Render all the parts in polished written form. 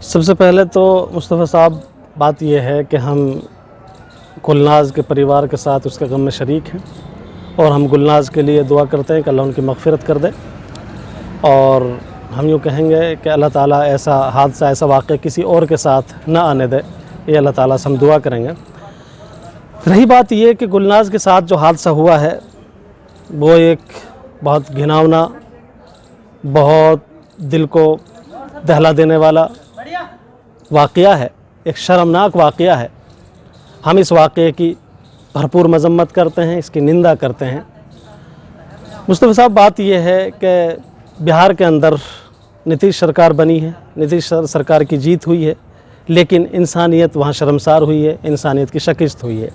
सबसे पहले तो मुस्तफ़ा साहब बात यह है कि हम गुलनाज के परिवार के साथ उसके गम में शरीक हैं और हम गुलनाज के लिए दुआ करते हैं कि अल्लाह उनकी मग़फ़िरत कर दे। और हम यूँ कहेंगे कि अल्लाह ताला ऐसा हादसा, ऐसा वाक़या किसी और के साथ ना आने दे, ये अल्लाह ताला से हम दुआ करेंगे। रही बात ये कि गुलनाज के साथ जो हादसा हुआ है वो एक बहुत घिनौना, बहुत दिल को दहला देने वाला वाक़या है, एक शर्मनाक वाक़या है। हम इस वाक़ये की भरपूर मज़म्मत करते हैं, इसकी निंदा करते हैं। मुस्तफ़ा साहब, बात यह है कि बिहार के अंदर नीतीश सरकार बनी है, नीतीश सरकार की जीत हुई है, लेकिन इंसानियत वहाँ शर्मसार हुई है, इंसानियत की शिकस्त हुई है।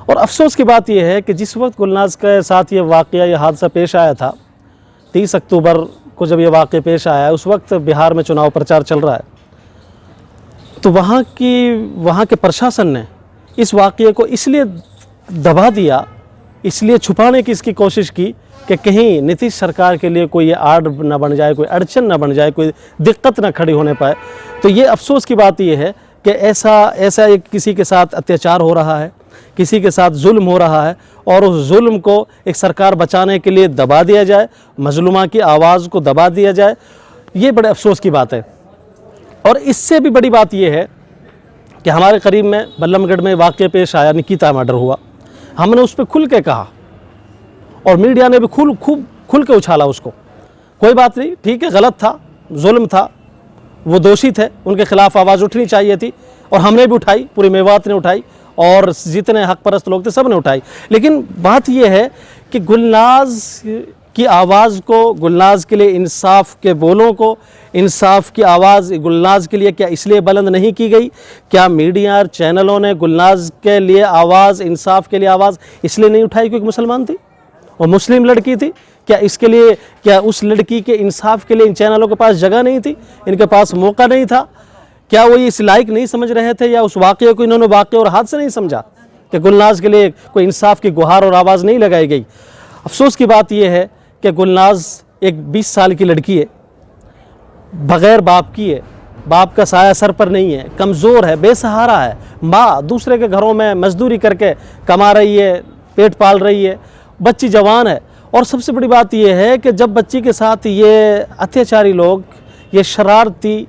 और अफसोस की बात यह है कि जिस वक्त गुलनाज के साथ ये वाक़या, ये हादसा पेश आया था, 30 अक्टूबर को जब ये वाक़या पेश आया, उस वक्त बिहार में चुनाव प्रचार चल रहा है। तो वहाँ के प्रशासन ने इस वाक़ये को इसलिए दबा दिया, इसलिए छुपाने की इसकी कोशिश की कि कहीं नीतीश सरकार के लिए कोई आड़ ना बन जाए, कोई अड़चन ना बन जाए, कोई दिक्कत ना खड़ी होने पाए। तो ये अफसोस की बात ये है कि ऐसा एक किसी के साथ अत्याचार हो रहा है, किसी के साथ जुल्म हो रहा है और उस जुल्म को एक सरकार बचाने के लिए दबा दिया जाए, मजलूमा की आवाज़ को दबा दिया जाए। ये बड़े अफसोस की बात है। और इससे भी बड़ी बात यह है कि हमारे करीब में बल्लमगढ़ में वाक़या पेश आया, निकिता मर्डर हुआ। हमने उस पर खुल के कहा और मीडिया ने भी खूब खुल के उछाला उसको। कोई बात नहीं, ठीक है, गलत था, जुल्म था, वो दोषी थे, उनके ख़िलाफ़ आवाज़ उठनी चाहिए थी और हमने भी उठाई, पूरी मेवात ने उठाई और जितने हक परस्त लोग थे सब ने उठाई। लेकिन बात यह है कि गुलनाज की आवाज़ को, गुलनाज के लिए इंसाफ के बोलों को, इंसाफ की आवाज़ गुलनाज के लिए क्या इसलिए बुलंद नहीं की गई? क्या मीडिया चैनलों ने गुलनाज के लिए आवाज़, इंसाफ के लिए आवाज़ इसलिए नहीं उठाई क्योंकि मुसलमान थी और मुस्लिम लड़की थी? क्या इसके लिए, क्या उस लड़की के इंसाफ के लिए इन चैनलों के पास जगह नहीं थी, इनके पास मौका नहीं था? क्या वो इस लायक नहीं समझ रहे थे, या उस वाक़ये को इन्होंने वाक़या और हाथ से नहीं समझा कि गुलनाज के लिए कोई इंसाफ की गुहार और आवाज़ नहीं लगाई गई? अफसोस की बात यह है कि गुलनाज एक 20 साल की लड़की है, बग़ैर बाप की है, बाप का साया सर पर नहीं है, कमज़ोर है, बेसहारा है। माँ दूसरे के घरों में मजदूरी करके कमा रही है, पेट पाल रही है, बच्ची जवान है। और सबसे बड़ी बात यह है कि जब बच्ची के साथ ये अत्याचारी लोग, ये शरारती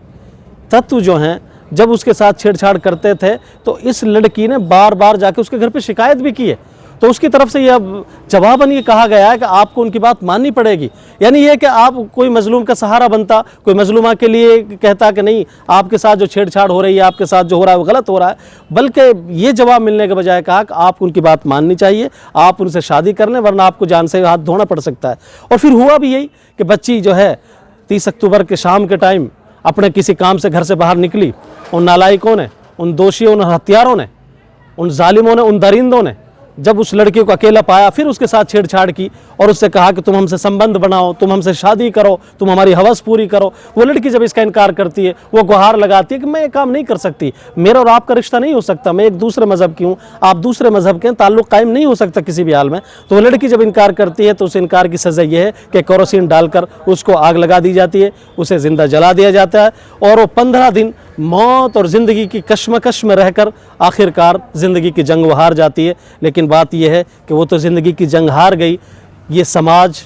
तत्व जो हैं, जब उसके साथ छेड़छाड़ करते थे तो इस लड़की ने बार बार जाके उसके घर पे शिकायत भी की है। तो उसकी तरफ से यह जवाबन ये कहा गया है कि आपको उनकी बात माननी पड़ेगी। यानी ये कि आप कोई मजलूम का सहारा बनता, कोई मजलूमा के लिए कहता कि नहीं, आपके साथ जो छेड़छाड़ हो रही है, आपके साथ जो हो रहा है वो गलत हो रहा है, बल्कि ये जवाब मिलने के बजाय कहा कि आप उनकी बात माननी चाहिए, आप उनसे शादी कर लें, वरना आपको जान से हाथ धोना पड़ सकता है। और फिर हुआ भी यही कि बच्ची जो है 30 अक्टूबर के शाम के टाइम अपने किसी काम से घर से बाहर निकली। उन नालायकों ने, उन दोषियों, उन हत्यारों ने, उन जालिमों ने, उन दरिंदों ने जब उस लड़की को अकेला पाया, फिर उसके साथ छेड़छाड़ की और उससे कहा कि तुम हमसे संबंध बनाओ, तुम हमसे शादी करो, तुम हमारी हवस पूरी करो। वो लड़की जब इसका इनकार करती है, वो गुहार लगाती है कि मैं ये काम नहीं कर सकती, मेरा और आपका रिश्ता नहीं हो सकता, मैं एक दूसरे मज़हब की हूँ, आप दूसरे मज़हब के हैं, ताल्लुक़ कायम नहीं हो सकता किसी भी हाल में। तो वो लड़की जब इनकार करती है तो उस इनकार की सज़ा ये है कि केरोसिन डालकर उसको आग लगा दी जाती है, उसे ज़िंदा जला दिया जाता है और वो 15 दिन मौत और ज़िंदगी की कश्मकश में रहकर आखिरकार ज़िंदगी की जंग वो हार जाती है। लेकिन बात यह है कि वो तो ज़िंदगी की जंग हार गई। ये समाज,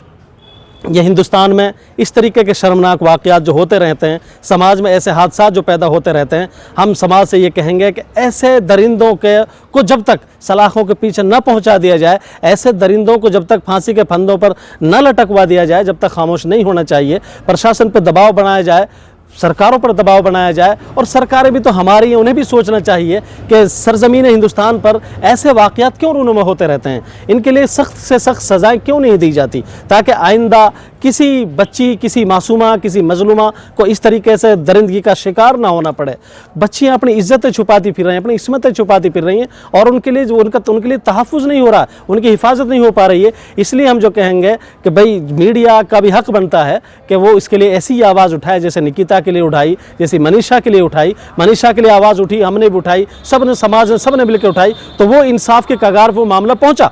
ये हिंदुस्तान में इस तरीके के शर्मनाक वाक़यात जो होते रहते हैं, समाज में ऐसे हादसा जो पैदा होते रहते हैं, हम समाज से ये कहेंगे कि ऐसे दरिंदों को जब तक सलाखों के पीछे न पहुंचा दिया जाए, ऐसे दरिंदों को जब तक फांसी के फंदों पर न लटकवा दिया जाए, जब तक खामोश नहीं होना चाहिए। प्रशासन पर दबाव बनाया जाए, सरकारों पर दबाव बनाया जाए। और सरकारें भी तो हमारी हैं, उन्हें भी सोचना चाहिए कि सरज़मीन हिंदुस्तान पर ऐसे वाक़यात क्यों रूनुमा होते रहते हैं, इनके लिए सख्त से सख्त सज़ाएँ क्यों नहीं दी जाती, ताकि आइंदा किसी बच्ची, किसी मासूमा, किसी मजलूमा को इस तरीके से दरिंदगी का शिकार ना होना पड़े। बच्चियाँ अपनी इज़्ज़तें छुपाती फिर रही हैं, अपनी इस्मतें छुपाती फिर रही हैं और उनके लिए जो उनके लिए तहफ़्फ़ुज़ नहीं हो रहा, उनकी हिफाजत नहीं हो पा रही है। इसलिए हम जो कहेंगे कि भाई मीडिया का भी हक़ बनता है कि वो इसके लिए ऐसी आवाज़ उठाए जैसे निकिता के लिए उठाई, जैसे मनीषा के लिए उठाई। मनीषा के लिए आवाज़ उठी, हमने भी उठाई, सब ने, समाज ने, सब ने मिलकर उठाई, तो वो इंसाफ के कगार पर वो मामला पहुँचा।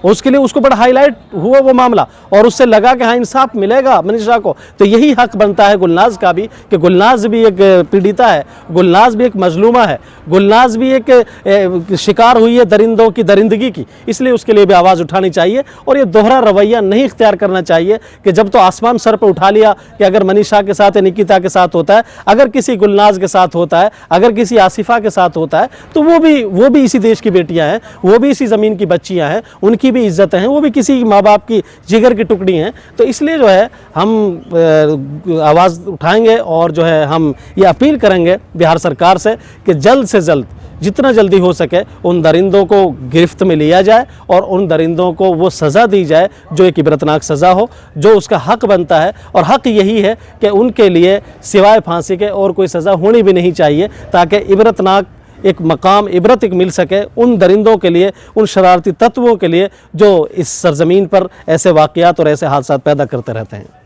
उसके लिए उसको बड़ा हाईलाइट हुआ वो मामला, और उससे लगा कि हाँ इंसाफ मिलेगा मनीषा को। तो यही हक बनता है गुलनाज का भी कि गुलनाज भी एक पीड़िता है, गुलनाज भी एक मजलूमा है, गुलनाज भी एक शिकार हुई है दरिंदों की दरिंदगी की, इसलिए उसके लिए भी आवाज़ उठानी चाहिए। और ये दोहरा रवैया नहीं इख्तियार करना चाहिए कि जब तो आसमान सर पर उठा लिया कि अगर मनीषा के साथ या निकिता के साथ होता है, अगर किसी गुलनाज के साथ होता है, अगर किसी आसिफा के साथ होता है, तो वो भी इसी देश की बेटियां हैं, वो भी इसी ज़मीन की बच्चियां हैं, उनकी भी इज्जतें हैं, वो भी किसी माँ बाप की जिगर की टुकड़ी हैं। तो इसलिए जो है हम आवाज़ उठाएंगे और जो है हम ये अपील करेंगे बिहार सरकार से कि जल्द से जल्द, जितना जल्दी हो सके, उन दरिंदों को गिरफ्त में लिया जाए और उन दरिंदों को वो सज़ा दी जाए जो एक इबरतनाक सज़ा हो, जो उसका हक बनता है। और हक यही है कि उनके लिए सिवाय फांसी के और कोई सज़ा होनी भी नहीं चाहिए, ताकि इबरतनाक एक मकाम इबरत एक मिल सके उन दरिंदों के लिए, उन शरारती तत्वों के लिए जो इस सरज़मीन पर ऐसे वाक़यात और ऐसे हादसात पैदा करते रहते हैं।